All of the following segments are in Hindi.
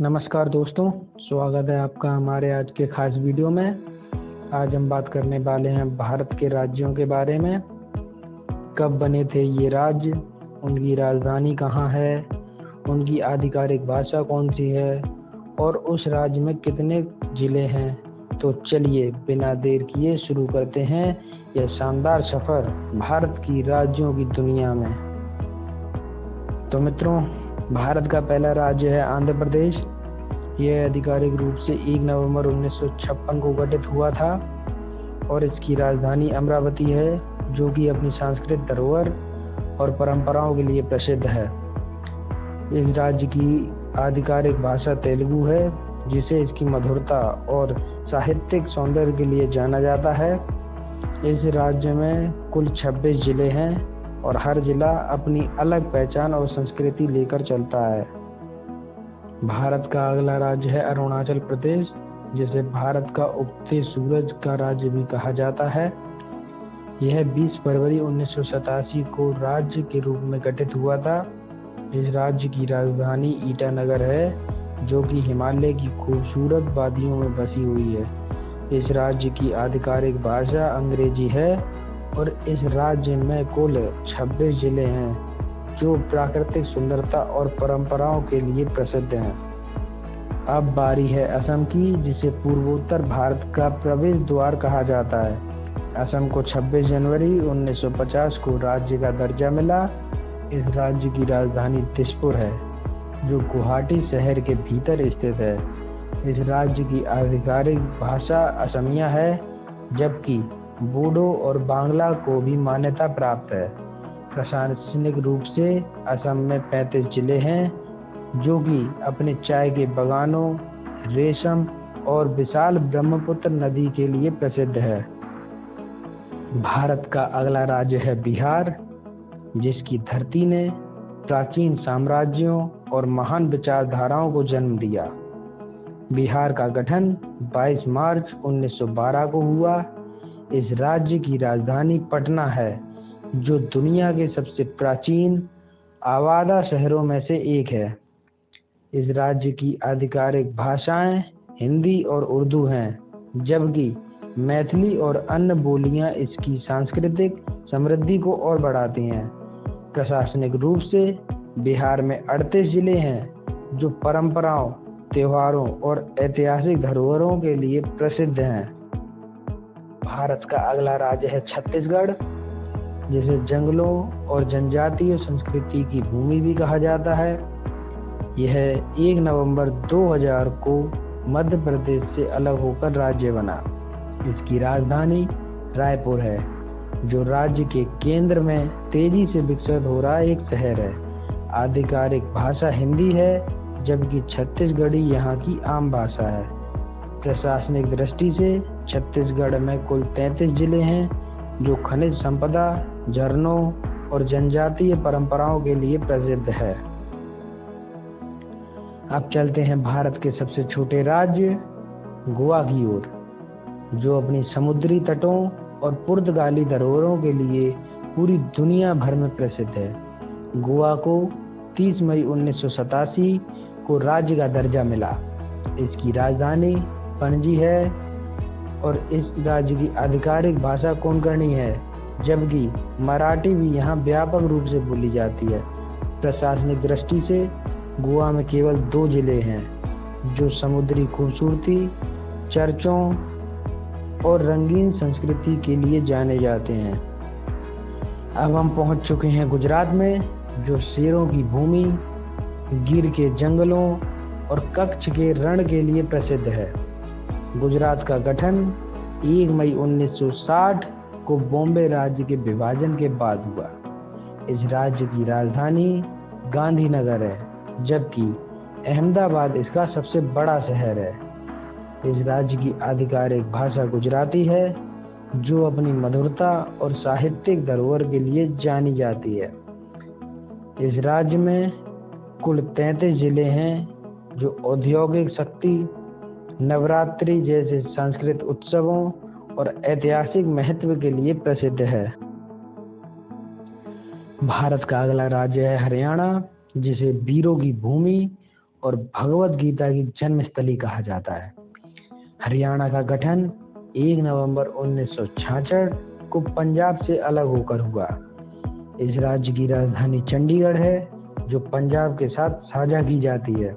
नमस्कार दोस्तों, स्वागत है आपका हमारे आज के खास वीडियो में। आज हम बात करने वाले हैं भारत के राज्यों के बारे में। कब बने थे ये राज्य, उनकी राजधानी कहाँ है, उनकी आधिकारिक भाषा कौन सी है और उस राज्य में कितने जिले हैं। तो चलिए बिना देर किए शुरू करते हैं यह शानदार सफ़र भारत की राज्यों की दुनिया में। तो मित्रों, भारत का पहला राज्य है आंध्र प्रदेश। यह आधिकारिक रूप से 1 नवंबर 1956 को गठित हुआ था और इसकी राजधानी अमरावती है, जो कि अपनी सांस्कृतिक धरोहर और परंपराओं के लिए प्रसिद्ध है। इस राज्य की आधिकारिक भाषा तेलुगु है, जिसे इसकी मधुरता और साहित्यिक सौंदर्य के लिए जाना जाता है। इस राज्य में कुल 26 जिले हैं और हर जिला अपनी अलग पहचान और संस्कृति लेकर चलता है। भारत का अगला राज्य है अरुणाचल प्रदेश, जिसे भारत का उगते सूरज का राज्य भी कहा जाता है। यह 20 फरवरी 1987 को राज्य के रूप में गठित हुआ था। इस राज्य की राजधानी ईटानगर है, जो कि हिमालय की खूबसूरत वादियों में बसी हुई है। इस राज्य की आधिकारिक भाषा अंग्रेजी है और इस राज्य में कुल 26 जिले हैं, जो प्राकृतिक सुंदरता और परंपराओं के लिए प्रसिद्ध हैं। अब बारी है असम की, जिसे पूर्वोत्तर भारत का प्रवेश द्वार कहा जाता है। असम को 26 जनवरी 1950 को राज्य का दर्जा मिला। इस राज्य की राजधानी दिसपुर है, जो गुवाहाटी शहर के भीतर स्थित है। इस राज्य की आधिकारिक भाषा असमिया है, जबकि बोडो और बांग्ला को भी मान्यता प्राप्त है। प्रशासनिक रूप से असम में 35 जिले हैं, जो कि अपने चाय के बागानों, रेशम और विशाल ब्रह्मपुत्र नदी के लिए प्रसिद्ध है। भारत का अगला राज्य है बिहार, जिसकी धरती ने प्राचीन साम्राज्यों और महान विचारधाराओं को जन्म दिया। बिहार का गठन 22 मार्च 1912 को हुआ। इस राज्य की राजधानी पटना है, जो दुनिया के सबसे प्राचीन आबादा शहरों में से एक है। इस राज्य की आधिकारिक भाषाएं हिंदी और उर्दू हैं, जबकि मैथिली और अन्य बोलियां इसकी सांस्कृतिक समृद्धि को और बढ़ाती हैं। प्रशासनिक रूप से बिहार में 38 जिले हैं, जो परंपराओं, त्योहारों और ऐतिहासिक धरोहरों के लिए प्रसिद्ध हैं। भारत का अगला राज्य है छत्तीसगढ़, जिसे जंगलों और जनजातीय संस्कृति की भूमि भी कहा जाता है। यह 1 नवंबर 2000 को मध्य प्रदेश से अलग होकर राज्य बना। इसकी राजधानी रायपुर है, जो राज्य के केंद्र में तेजी से विकसित हो रहा एक शहर है। आधिकारिक भाषा हिंदी है, जबकि छत्तीसगढ़ी यहाँ की आम भाषा है। प्रशासनिक दृष्टि से छत्तीसगढ़ में कुल 33 जिले हैं, जो खनिज संपदा, झरनों और जनजातीय परंपराओं के लिए प्रसिद्ध है। अब चलते हैं भारत के सबसे छोटे राज्य गोवा की ओर, जो अपनी समुद्री तटों और पुर्तगाली धरोहरों के लिए पूरी दुनिया भर में प्रसिद्ध है। गोवा को 30 मई 1987 को राज्य का दर्जा मिला। इसकी राजधानी पणजी है और इस राज्य की आधिकारिक भाषा कोंकणी है, जबकि मराठी भी यहाँ व्यापक रूप से बोली जाती है। प्रशासनिक दृष्टि से गोवा में केवल 2 जिले हैं, जो समुद्री खूबसूरती, चर्चों और रंगीन संस्कृति के लिए जाने जाते हैं। अब हम पहुंच चुके हैं गुजरात में, जो शेरों की भूमि, गिर के जंगलों और कच्छ के रण के लिए प्रसिद्ध है। गुजरात का गठन 1 मई 1960 को बॉम्बे राज्य के विभाजन के बाद हुआ। इस राज्य की राजधानी गांधीनगर है, जबकि अहमदाबाद इसका सबसे बड़ा शहर है। इस राज्य की आधिकारिक भाषा गुजराती है, जो अपनी मधुरता और साहित्यिक धरोहर के लिए जानी जाती है। इस राज्य में कुल 33 जिले हैं, जो औद्योगिक शक्ति, नवरात्रि जैसे सांस्कृतिक उत्सवों और ऐतिहासिक महत्व के लिए प्रसिद्ध है। भारत का अगला राज्य है हरियाणा, जिसे वीरों की भूमि और भगवत गीता की जन्मस्थली कहा जाता है। हरियाणा का गठन 1 नवंबर 1966 को पंजाब से अलग होकर हुआ। इस राज्य की राजधानी चंडीगढ़ है, जो पंजाब के साथ साझा की जाती है।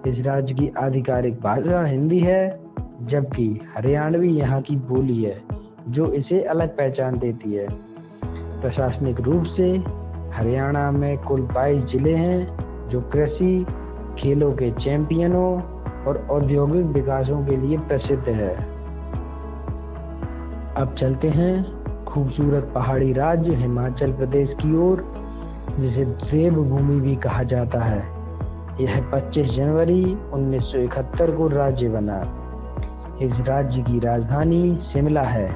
इस राज्य की आधिकारिक भाषा हिंदी है, जबकि हरियाणवी यहाँ की बोली है, जो इसे अलग पहचान देती है। प्रशासनिक रूप से हरियाणा में कुल 22 जिले हैं, जो कृषि, खेलों के चैंपियनों और औद्योगिक विकासों के लिए प्रसिद्ध है। अब चलते हैं खूबसूरत पहाड़ी राज्य हिमाचल प्रदेश की ओर, जिसे देवभूमि भी कहा जाता है। यह 25 जनवरी 1971 को राज्य बना। इस राज्य की राजधानी शिमला है,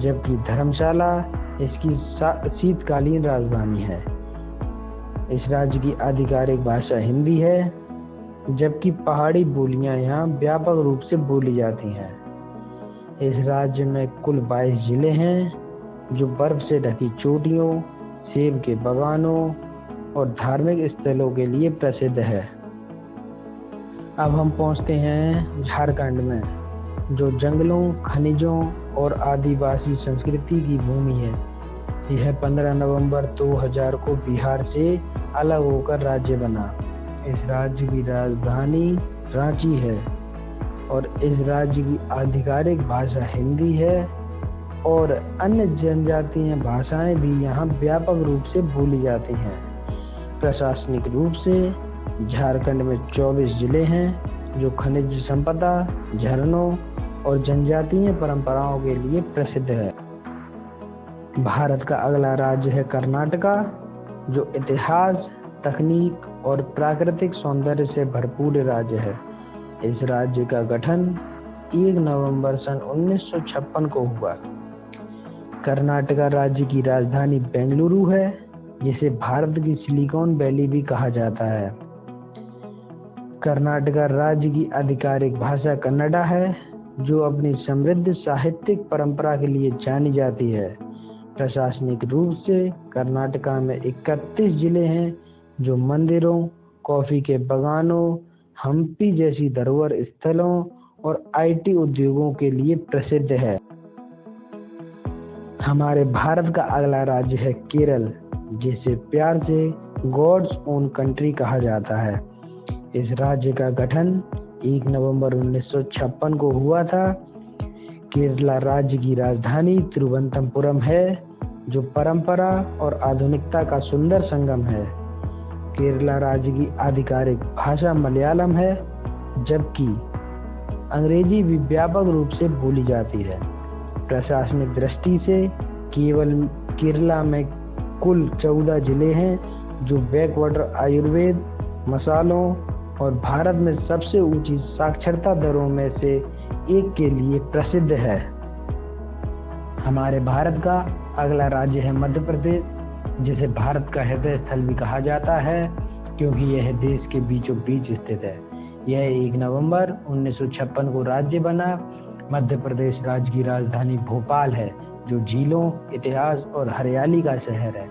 जबकि धर्मशाला इसकी शीतकालीन राजधानी है। इस राज्य की आधिकारिक भाषा हिंदी है, जबकि पहाड़ी बोलियां यहाँ व्यापक रूप से बोली जाती हैं। इस राज्य में कुल 22 जिले हैं, जो बर्फ से ढकी चोटियों, सेब के बागानों और धार्मिक स्थलों के लिए प्रसिद्ध है। अब हम पहुंचते हैं झारखंड में, जो जंगलों, खनिजों और आदिवासी संस्कृति की भूमि है। यह 15 नवंबर 2000 को बिहार से अलग होकर राज्य बना। इस राज्य की राजधानी रांची है और इस राज्य की आधिकारिक भाषा हिंदी है और अन्य जनजातीय भाषाएं भी यहाँ व्यापक रूप से बोली जाती हैं। प्रशासनिक रूप से झारखंड में 24 जिले हैं, जो खनिज संपदा, झरनों और जनजातीय परंपराओं के लिए प्रसिद्ध है। भारत का अगला राज्य है कर्नाटका, जो इतिहास, तकनीक और प्राकृतिक सौंदर्य से भरपूर राज्य है। इस राज्य का गठन 1 नवंबर सन 1956 को हुआ। कर्नाटका राज्य की राजधानी बेंगलुरु है, जिसे भारत की सिलिकॉन वैली भी कहा जाता है। कर्नाटका राज्य की आधिकारिक भाषा कन्नड़ा है, जो अपनी समृद्ध साहित्यिक परंपरा के लिए जानी जाती है। प्रशासनिक रूप से कर्नाटका में 31 जिले हैं, जो मंदिरों, कॉफी के बागानों, हम्पी जैसी धरोहर स्थलों और आईटी उद्योगों के लिए प्रसिद्ध है। हमारे भारत का अगला राज्य है केरल, जिसे प्यार से गॉड्स ओन कंट्री कहा जाता है। इस राज्य का गठन 1 नवंबर 1956 को हुआ था। केरला राज्य की राजधानी तिरुवनंतपुरम है, जो परंपरा और आधुनिकता का सुंदर संगम है। केरला राज्य की आधिकारिक भाषा मलयालम है, जबकि अंग्रेजी भी व्यापक रूप से बोली जाती है। प्रशासनिक दृष्टि से केरला में कुल 14 जिले हैं, जो बैकवाटर आयुर्वेद, मसालों और भारत में सबसे ऊंची साक्षरता दरों में से एक के लिए प्रसिद्ध है। हमारे भारत का अगला राज्य है मध्य प्रदेश, जिसे भारत का हृदय स्थल भी कहा जाता है, क्योंकि यह देश के बीचों बीच स्थित है। यह 1 नवंबर 1956 को राज्य बना। मध्य प्रदेश राज्य की राजधानी भोपाल है, जो झीलों, इतिहास और हरियाली का शहर है।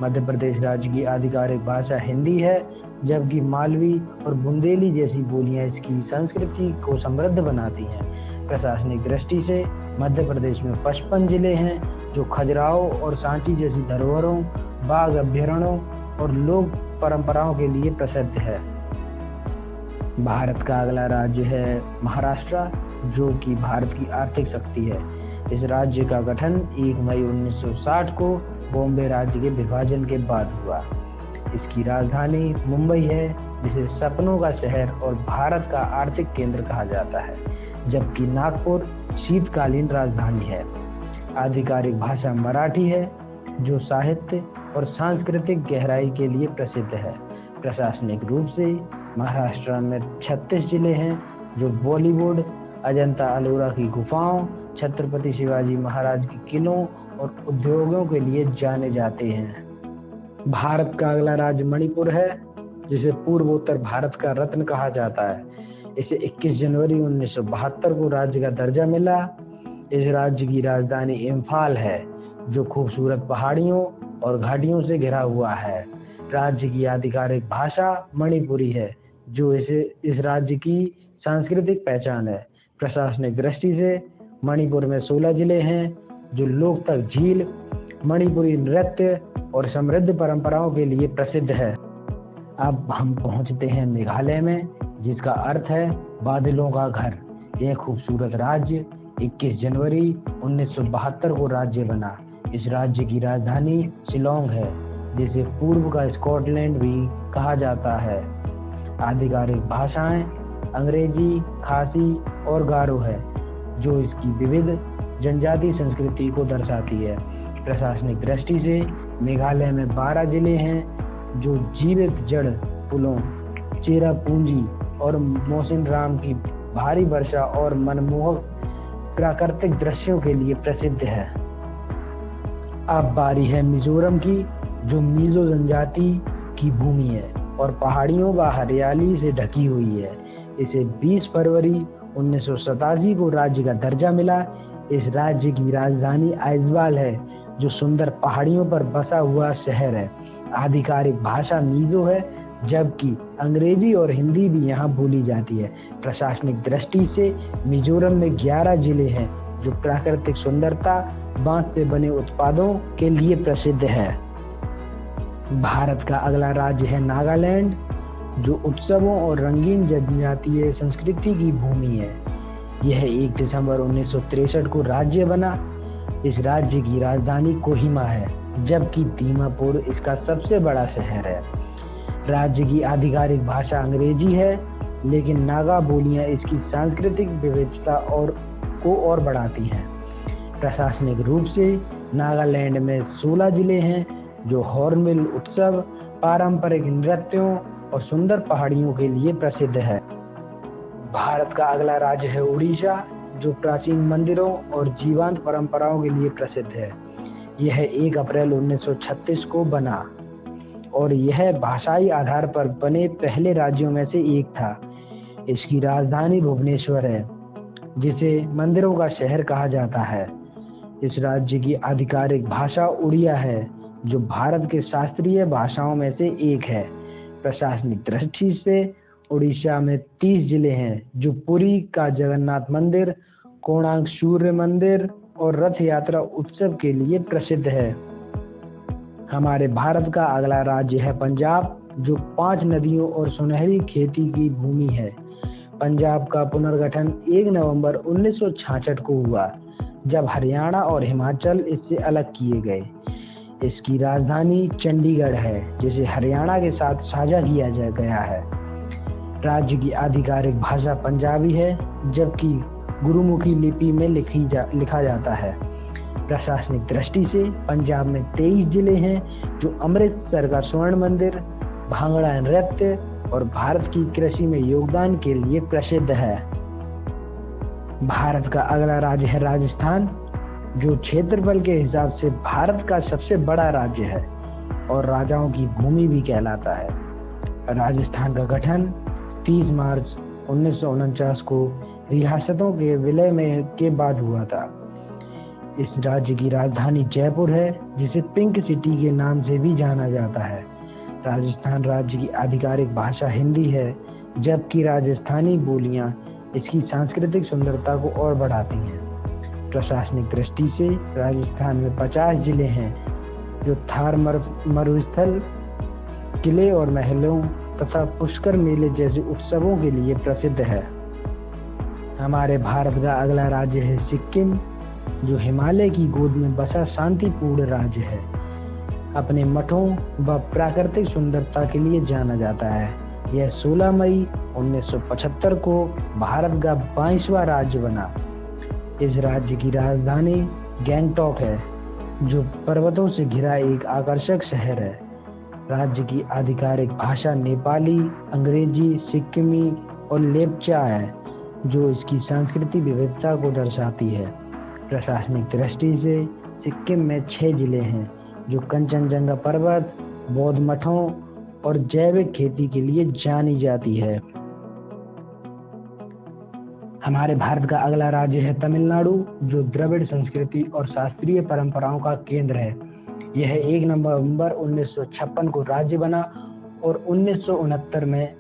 मध्य प्रदेश राज्य की आधिकारिक भाषा हिंदी है, जबकि मालवी और बुंदेली जैसी बोलियां इसकी संस्कृति को समृद्ध बनाती हैं। प्रशासनिक दृष्टि से मध्य प्रदेश में 55 जिले हैं, जो खजुराहो और सांची जैसी धरोहरों, बाघ अभयारण्यों और लोक परंपराओं के लिए प्रसिद्ध है। भारत का अगला राज्य है महाराष्ट्र, जो कि भारत की आर्थिक शक्ति है। इस राज्य का गठन 1 मई 1960 को बॉम्बे राज्य के विभाजन के बाद हुआ। इसकी राजधानी मुंबई है, जिसे सपनों का शहर और भारत का आर्थिक केंद्र कहा जाता है, जबकि नागपुर शीतकालीन राजधानी है। आधिकारिक भाषा मराठी है, जो साहित्य और सांस्कृतिक गहराई के लिए प्रसिद्ध है। प्रशासनिक रूप से महाराष्ट्र में 36 जिले हैं, जो बॉलीवुड, अजंता अलोरा की गुफाओं, छत्रपति शिवाजी महाराज के किलों और उद्योगों के लिए जाने जाते हैं। भारत का अगला राज्य मणिपुर है, जिसे पूर्वोत्तर भारत का रत्न कहा जाता है। इसे 21 जनवरी 1972 को राज्य का दर्जा मिला। इस राज्य की राजधानी इम्फाल है, जो खूबसूरत पहाड़ियों और घाटियों से घिरा हुआ है। राज्य की आधिकारिक भाषा मणिपुरी है, जो इस राज्य की सांस्कृतिक पहचान है। प्रशासनिक दृष्टि से मणिपुर में 16 जिले हैं जो लोकतक, झील, मणिपुरी नृत्य और समृद्ध परंपराओं के लिए प्रसिद्ध है। अब हम पहुंचते हैं मेघालय में, जिसका अर्थ है बादलों का घर। यह खूबसूरत राज्य 21 जनवरी 1972 को राज्य बना। इस राज्य की राजधानी शिलोंग है, जिसे पूर्व का स्कॉटलैंड भी कहा जाता है। आधिकारिक भाषाएं अंग्रेजी, खासी और गारो है, जो इसकी विविध जनजातीय संस्कृति को दर्शाती है। प्रशासनिक दृष्टि से मेघालय में 12 जिले हैं जो जीवित जड़ पुलों, चेरापूंजी और मौसिनराम की भारी वर्षा और मनमोहक प्राकृतिक दृश्यों के लिए प्रसिद्ध है। अब बारी है मिजोरम की, जो मिजो जनजाति की भूमि है और पहाड़ियों व हरियाली से ढकी हुई है। इसे 20 फरवरी 1987 को राज्य का दर्जा मिला। इस राज्य की राजधानी आइजवाल है, जो सुंदर पहाड़ियों पर बसा हुआ शहर है। आधिकारिक भाषा मिजो है, जबकि अंग्रेजी और हिंदी भी यहाँ बोली जाती है। प्रशासनिक दृष्टि से मिजोरम में 11 जिले हैं जो प्राकृतिक सुंदरता, बांस से बने उत्पादों के लिए प्रसिद्ध है। भारत का अगला राज्य है नागालैंड, जो उत्सवों और रंगीन जनजातीय संस्कृति की भूमि है। यह 1 दिसंबर 1963 को राज्य बना। इस राज्य की राजधानी कोहिमा है, जबकि दीमापुर इसका सबसे बड़ा शहर है। राज्य की आधिकारिक भाषा अंग्रेजी है, लेकिन नागा बोलियां इसकी सांस्कृतिक विविधता को और बढ़ाती हैं। प्रशासनिक रूप से नागालैंड में 16 जिले हैं जो हॉर्नबिल उत्सव, पारंपरिक नृत्यों और सुंदर पहाड़ियों के लिए प्रसिद्ध है। भारत का अगला राज्य है उड़ीसा, जो प्राचीन मंदिरों और जीवंत परंपराओं के लिए प्रसिद्ध है। यह 1 अप्रैल 1936 को बना और यह भाषाई आधार पर बने पहले राज्यों में से एक था। इसकी राजधानी भुवनेश्वर है, जिसे मंदिरों का शहर कहा जाता है। इस राज्य की आधिकारिक भाषा उड़िया है, जो भारत के शास्त्रीय भाषाओं में से एक है। प्रशासनिक दृष्टि से उड़ीसा में 30 जिले हैं, जो पुरी का जगन्नाथ मंदिर, कोणार्क सूर्य मंदिर और रथ यात्रा उत्सव के लिए प्रसिद्ध है। हमारे भारत का अगला राज्य है पंजाब, जो 5 नदियों और सुनहरी खेती की भूमि है। पंजाब का पुनर्गठन 1 नवंबर 1966 को हुआ, जब हरियाणा और हिमाचल इससे अलग किए गए। इसकी राजधानी चंडीगढ़ है, जिसे हरियाणा के साथ साझा किया गया है। राज्य की आधिकारिक भाषा पंजाबी है, जबकि गुरुमुखी लिपि में लिखा जाता है। प्रशासनिक दृष्टि से पंजाब में 23 जिले हैं, जो अमृतसर का स्वर्ण मंदिर, भांगड़ा नृत्य और भारत की कृषि में योगदान के लिए प्रसिद्ध है। भारत का अगला राज्य है राजस्थान, जो क्षेत्रफल के हिसाब से भारत का सबसे बड़ा राज्य है और राजाओं की भूमि भी कहलाता है। राजस्थान का गठन 30 मार्च 1949 को रियासतों के विलय के बाद हुआ था। इस राज्य की राजधानी जयपुर है, जिसे पिंक सिटी के नाम से भी जाना जाता है। राजस्थान राज्य की आधिकारिक भाषा हिंदी है, जबकि राजस्थानी बोलियां इसकी सांस्कृतिक सुंदरता को और बढ़ाती हैं। प्रशासनिक दृष्टि से राजस्थान में 50 जिले हैं, जो थार मरुस्थल, किले और महलों तथा पुष्कर मेले जैसे उत्सवों के लिए प्रसिद्ध है। हमारे भारत का अगला राज्य है सिक्किम, जो हिमालय की गोद में बसा शांतिपूर्ण राज्य है। अपने मठों व प्राकृतिक सुंदरता के लिए जाना जाता है। यह 16 मई 1975 को भारत का 22वां राज्य बना। इस राज्य की राजधानी गैंगटॉक है, जो पर्वतों से घिरा एक आकर्षक शहर है। राज्य की आधिकारिक भाषा नेपाली, अंग्रेजी, सिक्किमी और लेप्चा है, जो इसकी सांस्कृतिक विविधता को दर्शाती है। प्रशासनिक दृष्टि से सिक्किम में 6 जिले हैं, जो कंचनजंगा पर्वत, बौद्ध मठों और जैविक खेती के लिए जानी जाती है। हमारे भारत का अगला राज्य है तमिलनाडु, जो द्रविड़ संस्कृति और शास्त्रीय परंपराओं का केंद्र है। यह 1 नवंबर 1956 को राज्य बना और 1969 में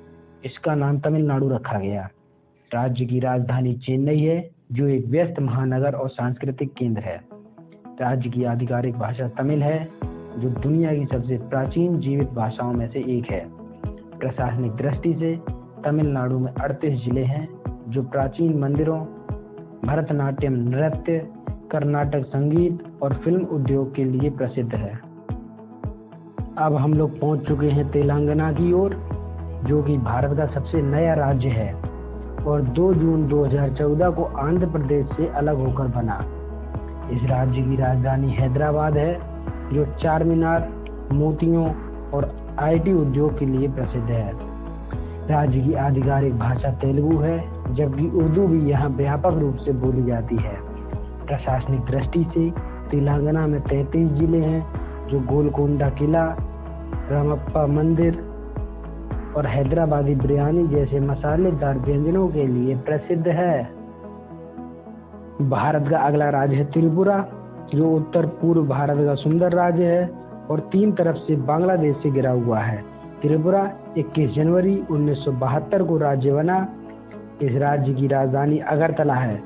इसका नाम तमिलनाडु रखा गया। राज्य की राजधानी चेन्नई है, जो एक व्यस्त महानगर और सांस्कृतिक केंद्र है। राज्य की आधिकारिक भाषा तमिल है, जो दुनिया की सबसे प्राचीन जीवित भाषाओं में से एक है। प्रशासनिक दृष्टि से तमिलनाडु में 38 जिले हैं, जो प्राचीन मंदिरों, भरतनाट्यम नृत्य, कर्नाटक संगीत और फिल्म उद्योग के लिए प्रसिद्ध है। अब हम लोग पहुंच चुके हैं तेलंगाना की ओर, जो कि भारत का सबसे नया राज्य है और 2 जून 2014 को आंध्र प्रदेश से अलग होकर बना। इस राज्य की राजधानी हैदराबाद है, जो चार मीनार, मोतियों और आईटी उद्योग के लिए प्रसिद्ध है। राज्य की आधिकारिक भाषा तेलुगु है, जबकि उर्दू भी यहाँ व्यापक रूप से बोली जाती है। प्रशासनिक दृष्टि से तेलंगाना में 33 जिले हैं, जो गोलकोंडा किला, रामप्पा मंदिर और हैदराबादी बिरयानी जैसे मसालेदार व्यंजनों के लिए प्रसिद्ध है। भारत का अगला राज्य है त्रिपुरा, जो उत्तर पूर्व भारत का सुंदर राज्य है और 3 तरफ से बांग्लादेश से घिरा हुआ है। त्रिपुरा 21 जनवरी 1972 को राज्य बना। इस राज्य की राजधानी अगरतला है,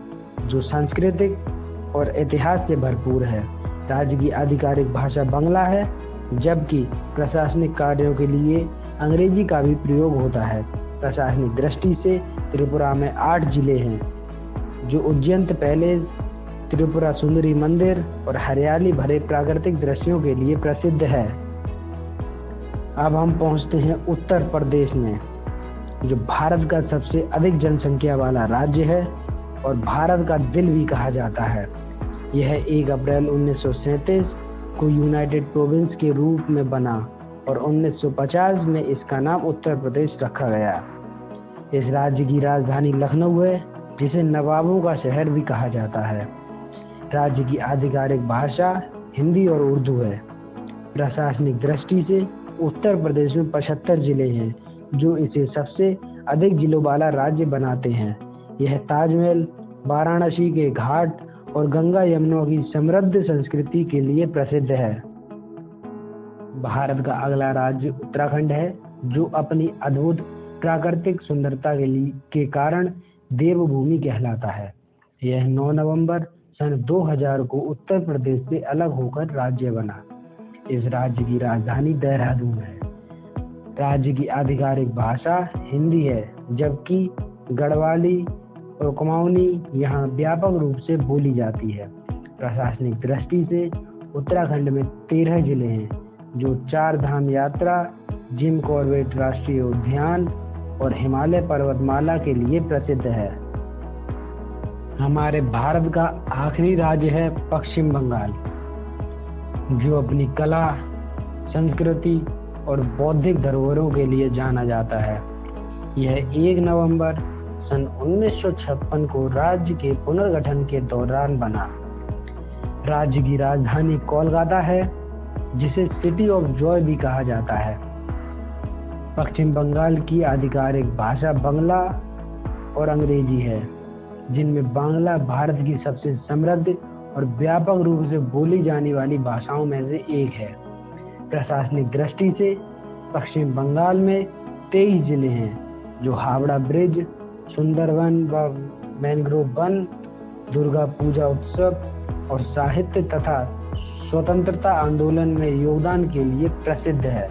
जो सांस्कृतिक और इतिहास से भरपूर है। राज्य की आधिकारिक भाषा बांग्ला है, जबकि प्रशासनिक कार्यों के लिए अंग्रेजी का भी प्रयोग होता है। प्रशासनिक दृष्टि से त्रिपुरा में 8 जिले हैं, जो उज्जैन पैलेस, त्रिपुरा सुंदरी मंदिर और हरियाली भरे प्राकृतिक दृश्यों के लिए प्रसिद्ध है। अब हम पहुंचते हैं उत्तर प्रदेश में, जो भारत का सबसे अधिक जनसंख्या वाला राज्य है और भारत का दिल भी कहा जाता है। यह 1 अप्रैल 1937 को यूनाइटेड प्रोविंस के रूप में बना और 1950 में इसका नाम उत्तर प्रदेश रखा गया। इस राज्य की राजधानी लखनऊ है, जिसे नवाबों का शहर भी कहा जाता है। राज्य की आधिकारिक भाषा हिंदी और उर्दू है। प्रशासनिक दृष्टि से उत्तर प्रदेश में 75 जिले हैं, जो इसे सबसे अधिक जिलों वाला राज्य बनाते हैं। यह ताजमहल, वाराणसी के घाट और गंगा यमुना की समृद्ध संस्कृति के लिए प्रसिद्ध है। भारत का अगला राज्य उत्तराखंड है, जो अपनी अद्भुत प्राकृतिक सुंदरता के कारण देवभूमि कहलाता है। यह 9 नवंबर सन 2000 को उत्तर प्रदेश से अलग होकर राज्य बना। इस राज्य की राजधानी देहरादून है। राज्य की आधिकारिक भाषा हिंदी है, जबकि गढ़वाली और कुमाऊनी यहाँ व्यापक रूप से बोली जाती है। प्रशासनिक दृष्टि से उत्तराखंड में 13 जिले हैं, जो 4 धाम यात्रा, जिम कॉर्बेट राष्ट्रीय उद्यान और हिमालय पर्वतमाला के लिए प्रसिद्ध है। हमारे भारत का आखिरी राज्य है पश्चिम बंगाल, जो अपनी कला, संस्कृति और बौद्धिक धरोहरों के लिए जाना जाता है। यह 1 नवंबर सन 1956 को राज्य के पुनर्गठन के दौरान बना। राज्य की राजधानी कोलकाता है, जिसे सिटी ऑफ जॉय भी कहा जाता है। पश्चिम बंगाल की आधिकारिक भाषा बांग्ला और अंग्रेजी है, जिनमें बांग्ला भारत की सबसे समृद्ध और व्यापक रूप से बोली जाने वाली भाषाओं में से एक है। प्रशासनिक दृष्टि से पश्चिम बंगाल में 23 जिले हैं, जो हावड़ा ब्रिज, सुंदरवन व मैंग्रोव वन, दुर्गा पूजा उत्सव और साहित्य तथा स्वतंत्रता आंदोलन में योगदान के लिए प्रसिद्ध है।